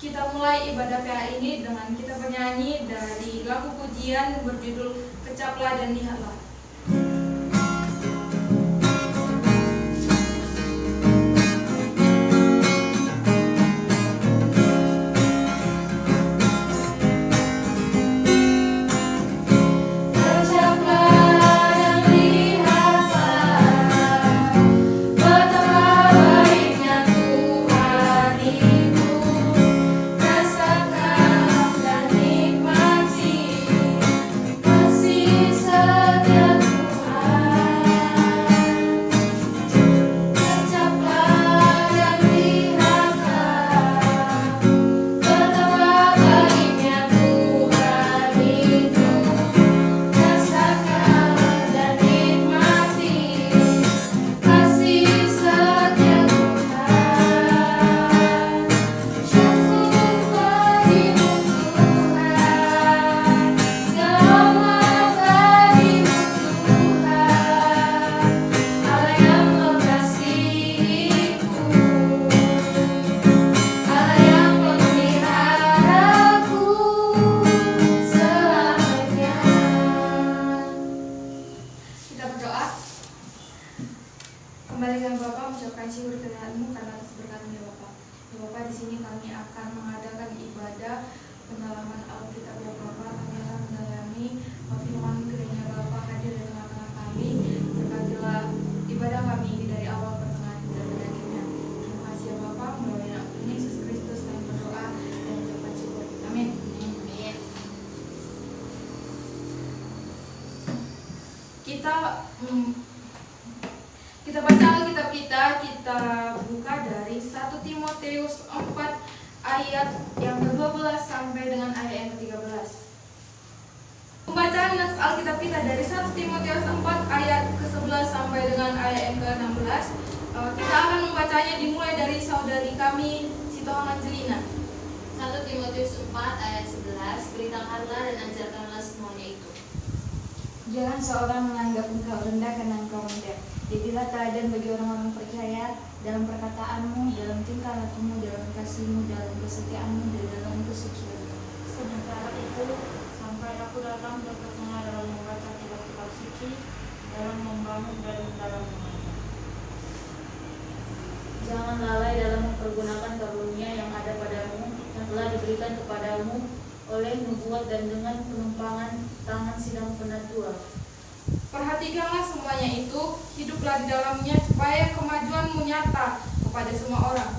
Kita mulai ibadah PA ini dengan kita bernyanyi dari lagu pujian berjudul Kecaplah dan Lihatlah. Kembalikan Bapak mengucapkan syukur kehadiran-Mu karena atas berkat-Mu ya Bapak. Ya Bapak, di sini kami akan mengadakan ibadah pendalaman Alkitab ya Bapak. Kami akan mendalami firman kiranya Bapak hadir di tengah-tengah kami. Berkatilah ibadah kami ini dari awal pertengahan dan akhirnya. Terima kasih ya Bapak, melalui nama Yesus Kristus kami berdoa dan mengucapkan syukur. Amin. Amin. Kita baca Alkitab kita buka dari 1 Timotius 4 ayat yang ke-12 sampai dengan ayat yang ke-13. Pembacaan Alkitab kita dari 1 Timotius 4 ayat ke-11 sampai dengan ayat yang ke-16. Kita akan membacanya dimulai dari saudari kami, Sitohang Angelina. 1 Timotius 4 ayat 11, beritakanlah dan ajarkanlah semuanya itu. Jangan seorang menganggap engkau rendah karena engkau muda. Jadilah teladan bagi orang-orang percaya dalam perkataanmu, dalam tingkah lakumu, dalam kasihmu, dalam kesetiaanmu, dan dalam kesucian. Sementara itu, sampai aku datang bertengah dalam membaca kitab-kitab suci, dalam membangun dan dalam mengajar. Jangan lalai dalam mempergunakan karunia yang ada padamu, yang telah diberikan kepadamu oleh nubuat dan dengan penumpangan tangan sidang penatua. Perhatikanlah semuanya itu, hiduplah di dalamnya supaya kemajuanmu nyata kepada semua orang.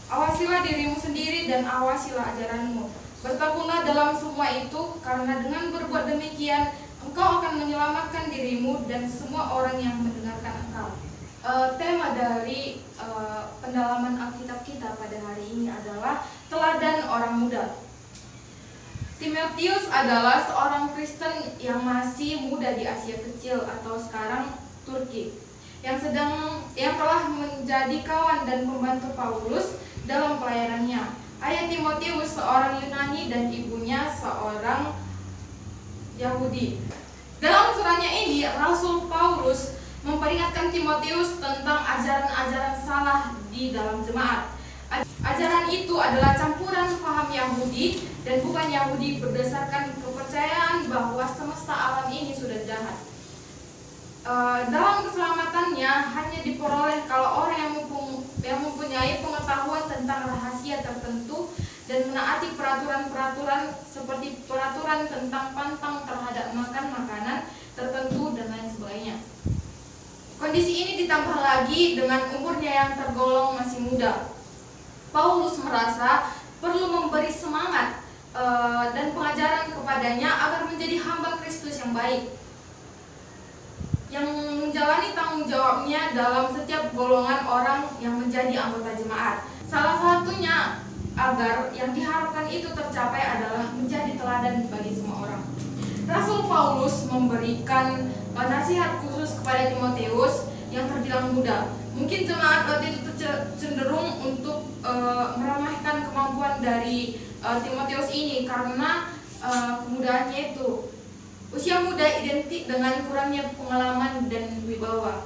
Awasilah dirimu sendiri dan awasilah ajaranmu. Bertekunlah dalam semua itu, karena dengan berbuat demikian engkau akan menyelamatkan dirimu dan semua orang yang mendengarkan engkau. Tema dari pendalaman Alkitab kita pada hari ini adalah teladan orang muda. Timotius adalah seorang Kristen yang masih muda di Asia Kecil atau sekarang Turki, yang telah menjadi kawan dan pembantu Paulus dalam pelayanannya. Ayah Timotius seorang Yunani dan ibunya seorang Yahudi. Dalam suratnya ini, Rasul Paulus memperingatkan Timotius tentang ajaran-ajaran salah di dalam jemaat. Ajaran itu adalah campuran paham Yahudi dan bukan Yahudi berdasarkan kepercayaan bahwa semesta alam ini sudah jahat. Dalam keselamatannya hanya diperoleh kalau orang yang mempunyai pengetahuan tentang rahasia tertentu dan menaati peraturan-peraturan seperti peraturan tentang pantang terhadap makan makanan tertentu dan lain sebagainya. Kondisi ini ditambah lagi dengan umurnya yang tergolong masih muda. Paulus merasa perlu memberi semangat dan pengajaran kepadanya agar menjadi hamba Kristus yang baik, yang menjalani tanggung jawabnya dalam setiap golongan orang yang menjadi anggota jemaat. Salah satunya agar yang diharapkan itu tercapai adalah menjadi teladan bagi semua orang. Rasul Paulus memberikan nasihat khusus kepada Timotius yang terbilang muda. Mungkin jemaat waktu itu cenderung untuk meremehkan kemampuan dari Timotius ini karena kemudaannya itu. Usia muda identik dengan kurangnya pengalaman dan wibawa.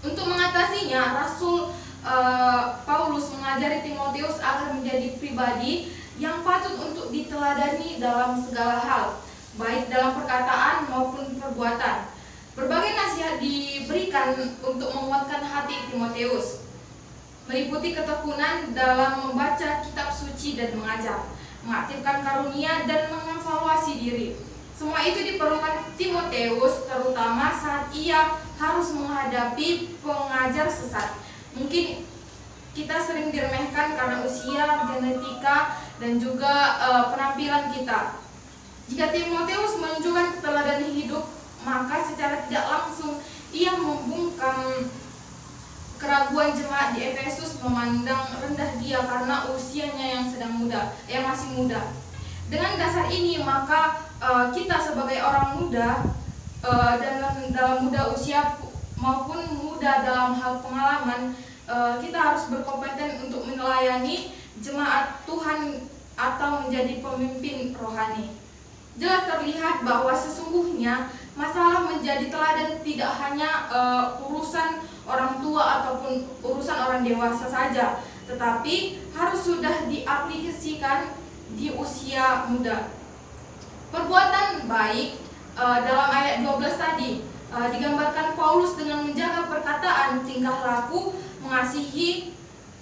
Untuk mengatasinya, Rasul Paulus mengajari Timotius agar menjadi pribadi yang patut untuk diteladani dalam segala hal, baik dalam perkataan maupun perbuatan. Berbagai nasihat diberikan untuk menguatkan hati Timotius, meliputi ketekunan dalam membaca kitab suci dan mengajar, mengaktifkan karunia dan mengevaluasi diri. Semua itu diperlukan Timotius, terutama saat ia harus menghadapi pengajar sesat. Mungkin kita sering diremehkan karena usia, genetika, dan juga penampilan kita. Jika Timotius menunjukkan keteladanan hidup, maka secara tidak langsung ia membungkam keraguan jemaat di Efesus memandang rendah dia karena usianya yang masih muda. Dengan dasar ini, maka kita sebagai orang muda dalam muda usia maupun muda dalam hal pengalaman, kita harus berkompeten untuk melayani jemaat Tuhan atau menjadi pemimpin rohani. Jelas terlihat bahwa sesungguhnya masalah menjadi teladan tidak hanya urusan orang tua ataupun urusan orang dewasa saja, tetapi harus sudah diaplikasikan di usia muda. Perbuatan baik dalam ayat 12 tadi digambarkan Paulus dengan menjaga perkataan, tingkah laku, mengasihi,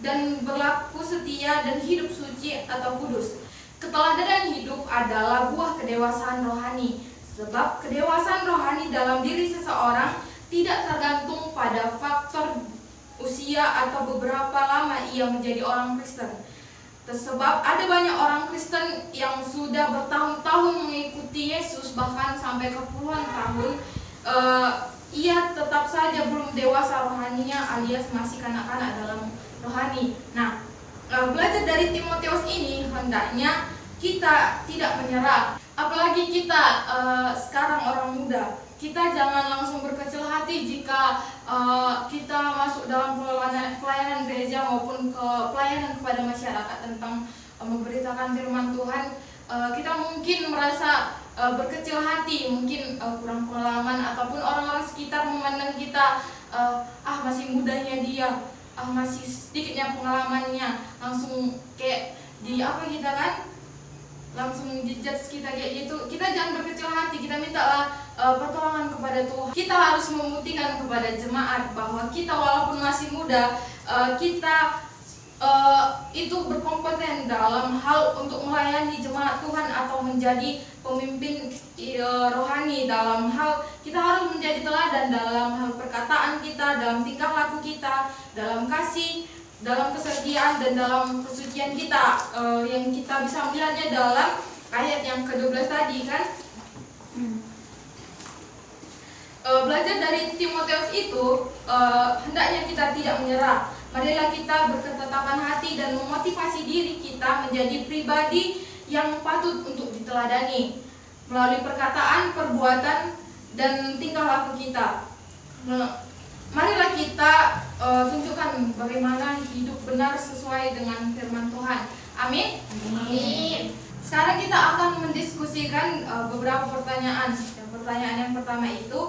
dan berlaku setia dan hidup suci atau kudus. Keteladanan hidup adalah buah kedewasaan rohani, sebab kedewasaan rohani dalam diri seseorang tidak tergantung pada faktor usia atau beberapa lama ia menjadi orang Kristen. Sebab ada banyak orang Kristen yang sudah bertahun-tahun mengikuti Yesus, bahkan sampai ke puluhan tahun, ia tetap saja belum dewasa rohaninya, alias masih kanak-kanak dalam rohani. Nah, belajar dari Timotius ini hendaknya kita tidak menyerah. Apalagi kita sekarang orang muda, kita jangan langsung berkecil hati jika kita masuk dalam pelayanan gereja maupun ke pelayanan kepada masyarakat tentang memberitakan firman Tuhan. Kita mungkin merasa berkecil hati, mungkin kurang pengalaman, ataupun orang-orang sekitar memandang kita masih mudanya dia, masih sedikitnya pengalamannya, langsung kayak langsung dijudge kita kayak gitu. Kita jangan berkecil hati, kita mintalah pertolongan kepada Tuhan. Kita harus membuktikan kepada jemaat bahwa kita walaupun masih muda, kita itu berkompeten dalam hal untuk melayani jemaat Tuhan atau menjadi pemimpin rohani. Dalam hal kita harus menjadi teladan dalam hal perkataan kita, dalam tingkah laku kita, dalam kasih, dalam kesetiaan, dan dalam kesucian kita, yang kita bisa melihatnya dalam ayat yang ke-12 tadi kan. Belajar dari Timotius itu, hendaknya kita tidak menyerah. Marilah kita berketetapan hati dan memotivasi diri kita menjadi pribadi yang patut untuk diteladani melalui perkataan, perbuatan, dan tingkah laku kita. Marilah kita tunjukkan bagaimana hidup benar sesuai dengan firman Tuhan. Amin. Amin. Sekarang kita akan mendiskusikan beberapa pertanyaan. Pertanyaan yang pertama itu,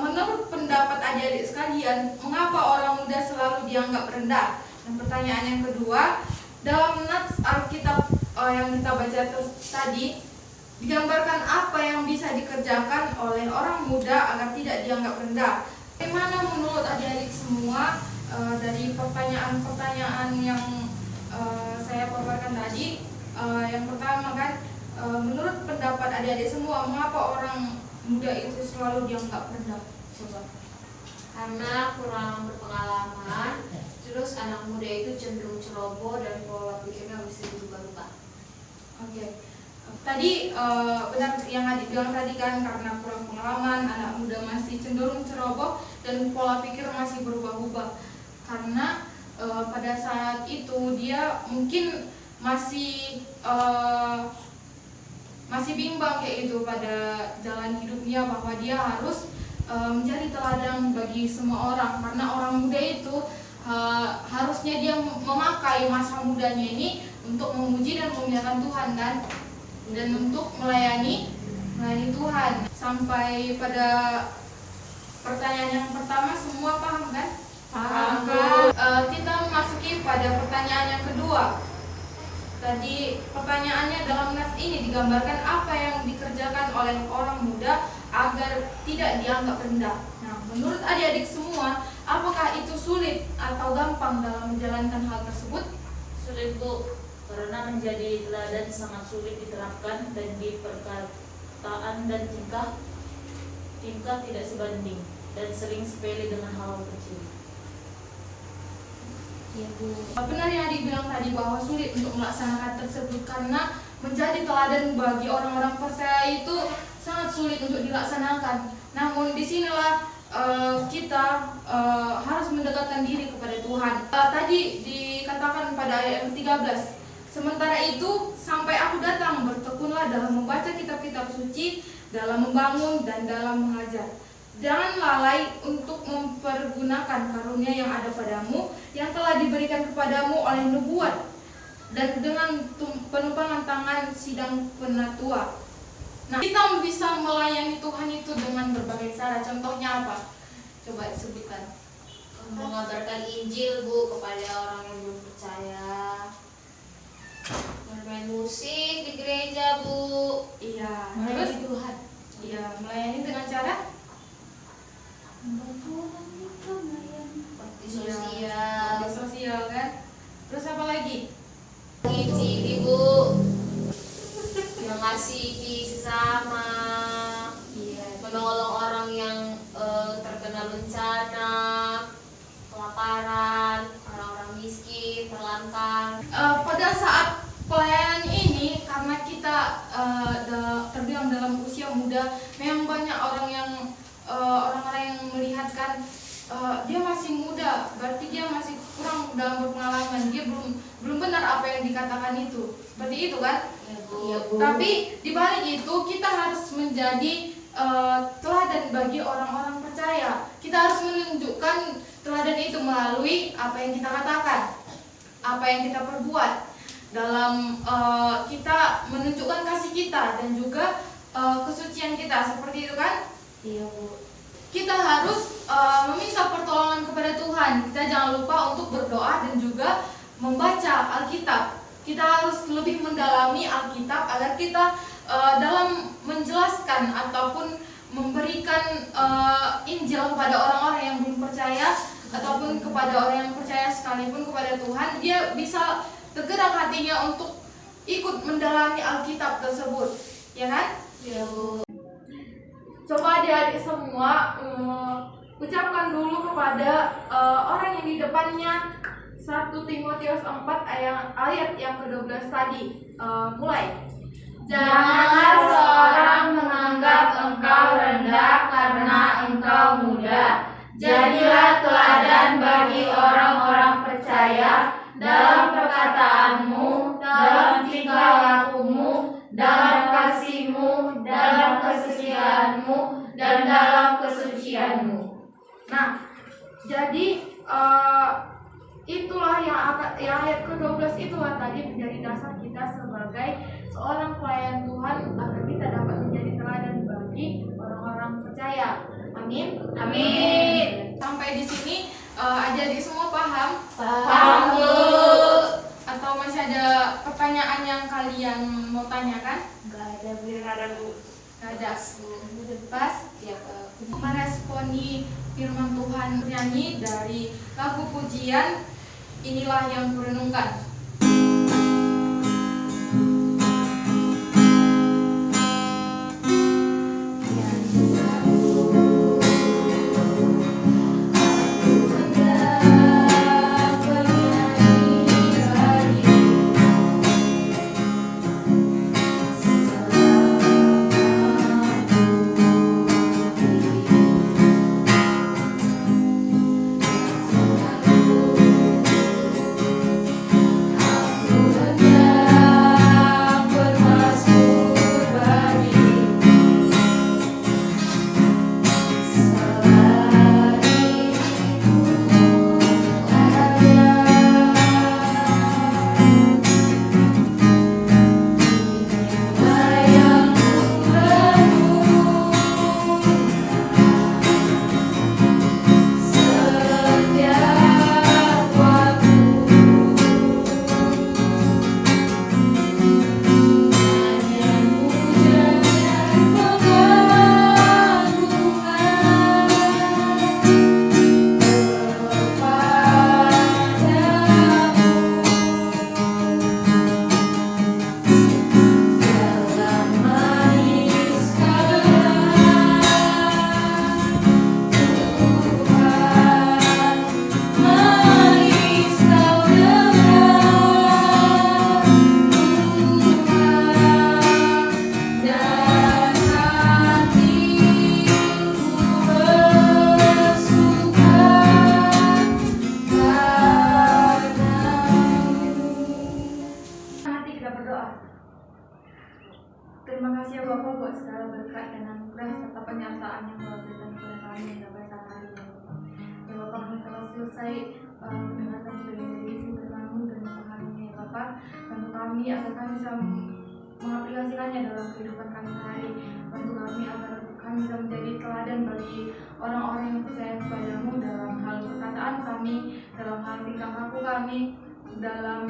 menurut pendapat adik-adik sekalian, mengapa orang muda selalu dianggap rendah? Dan pertanyaan yang kedua, dalam nats Alkitab yang kita baca tadi, digambarkan apa yang bisa dikerjakan oleh orang muda agar tidak dianggap rendah. Bagaimana menurut adik-adik semua dari pertanyaan-pertanyaan yang saya paparkan tadi? Yang pertama kan, menurut pendapat adik-adik semua, mengapa orang muda itu selalu dianggap rendah? Coba. Karena kurang berpengalaman, terus anak muda itu cenderung ceroboh dan pola pikirnya bisa berubah-ubah. Oke. Tadi benar yang adik bilang tadi kan, karena kurang pengalaman, anak muda masih cenderung ceroboh dan pola pikir masih berubah-ubah. Karena pada saat itu dia mungkin masih bimbang kayak gitu pada jalan hidupnya, bahwa dia harus menjadi teladan bagi semua orang. Karena orang muda itu harusnya dia memakai masa mudanya ini untuk memuji dan memuliakan Tuhan kan, dan untuk melayani Tuhan. Sampai pada pertanyaan yang pertama semua paham kan? Paham. Kita memasuki pada pertanyaan yang kedua. Tadi pertanyaannya dalam nas ini digambarkan apa yang dikerjakan oleh orang muda agar tidak dianggap rendah. Nah, menurut adik-adik semua, apakah itu sulit atau gampang dalam menjalankan hal tersebut? Sulit Bu, karena menjadi teladan sangat sulit diterapkan dan di perkataan dan tingkah tidak sebanding dan sering sepele dengan hal kecil. Iya Bu. Benar yang adik bilang tadi bahwa sulit untuk melaksanakan tersebut karena menjadi teladan bagi orang-orang percaya itu sangat sulit untuk dilaksanakan. Namun disinilah kita harus mendekatkan diri kepada Tuhan. Tadi dikatakan pada ayat yang 13, sementara itu sampai aku datang bertekunlah dalam membaca kitab-kitab suci, dalam membangun dan dalam mengajar. Jangan lalai untuk mempergunakan karunia yang ada padamu, yang telah diberikan kepadamu oleh nubuat, dan dengan penumpangan tangan sidang penatua. Nah, kita bisa melayani Tuhan itu dengan berbagai cara. Contohnya apa? Coba disebutkan. Mengabarkan Injil Bu kepada orang yang belum percaya. Bermain musik di gereja Bu. Iya. Terus Melayani Tuhan. iya, melayani dengan cara Bakti iya, sosial. bakti sosial kan. Terus apa lagi? Ngisi Bu. Mengasihi sesama. Iya. Menolong orang yang terkena bencana, kelaparan, orang-orang miskin, terlantar. Pada saat pelayanan ini, karena kita terbilang dalam usia muda, memang banyak orang-orang yang melihat kan dia masih muda, berarti dia masih kurang dalam berpengalaman, dia belum benar apa yang dikatakan itu, seperti itu kan? Iya Bu. Tapi di balik itu kita harus menjadi teladan bagi orang-orang percaya. Kita harus menunjukkan teladan itu melalui apa yang kita katakan, apa yang kita perbuat, dalam kita menunjukkan kasih kita dan juga kesucian kita, seperti itu kan? Iya Bu. Kita harus meminta pertolongan kepada Tuhan. Kita jangan lupa untuk berdoa dan juga membaca Alkitab. Kita harus lebih mendalami Alkitab agar kita dalam menjelaskan ataupun memberikan Injil kepada orang-orang yang belum percaya ataupun kepada orang yang percaya sekalipun kepada Tuhan, dia bisa tergerak hatinya untuk ikut mendalami Alkitab tersebut, ya kan? Iya Bu. Coba adik-adik semua ucapkan dulu kepada orang yang di depannya 1 Timotius 4 ayat yang ke-12 tadi. Mulai. Janganlah seorang menganggap engkau rendah karena engkau muda. Jadilah teladan bagi orang-orang percaya dalam perkataanmu, dalam tingkah lakumu, dalam kasihmu, dalam kesetiaanmu, dan dalam kesucianmu. Nah, jadi itulah yang ayat ke-12 itulah tadi menjadi dasar kita sebagai seorang pelayan Tuhan agar kita dapat menjadi teladan bagi orang-orang percaya. Amin. Amin. Sampai di sini adik-adik semua paham? Paham, Bu. Atau masih ada pertanyaan yang kalian mau tanyakan? Enggak ada Bu. Nggak ada. Pas meresponi firman Tuhan bernyanyi dari lagu pujian Inilah Yang Kurenungkan. penciptaan yang Kau berikan kepada kami sampai saat hari ini, Bapak. Ya Bapak, kami telah selesai mendengarkan sebagian dari isi firman-Mu dan memahaminya, ya Bapak. Bantu kami agar kami bisa mengaplikasikannya dalam kehidupan kami sehari. Bantu kami agar kami bisa menjadi teladan bagi orang-orang yang percaya kepada-Mu dalam hal perkataan kami, dalam hal tingkah laku kami, dalam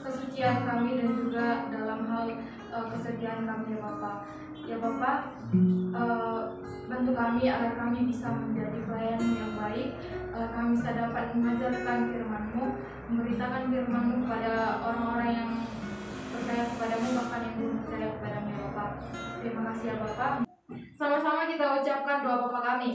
kesucian kami, dan juga dalam hal kesetiaan kami, ya Bapak. Ya Bapak, bantu kami agar kami bisa menjadi pelayan yang baik, kami bisa dapat mengajarkan firman-Mu, memberitakan firman-Mu kepada orang-orang yang percaya kepadamu, bahkan yang belum percaya kepadamu, ya Bapak. Terima kasih ya Bapak. Sama-sama kita ucapkan doa Bapa kami.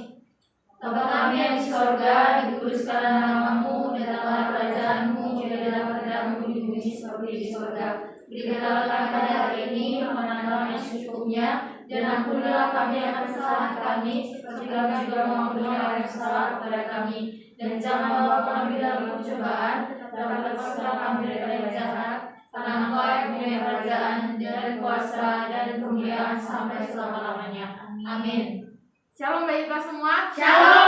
Bapa kami yang di sorga, dikuduskanlah nama-Mu, datanglah kerajaan-Mu, jadilah kehendakmu di bumi seperti di sorga. Berikanlah kami pada hari ini makanan kami yang secukupnya, dan ampunilah kami akan kesalahan kami, seperti kami juga mengampuni orang yang salah kepada kami. Dan jangan bawa kami dalam pencobaan, tetapi lepaskanlah kami dari yang jahat. Karena Engkau yang punya kerajaan dan kuasa dan kemuliaan sampai selama-lamanya. Amin. Shalom bagi kita semua. Shalom.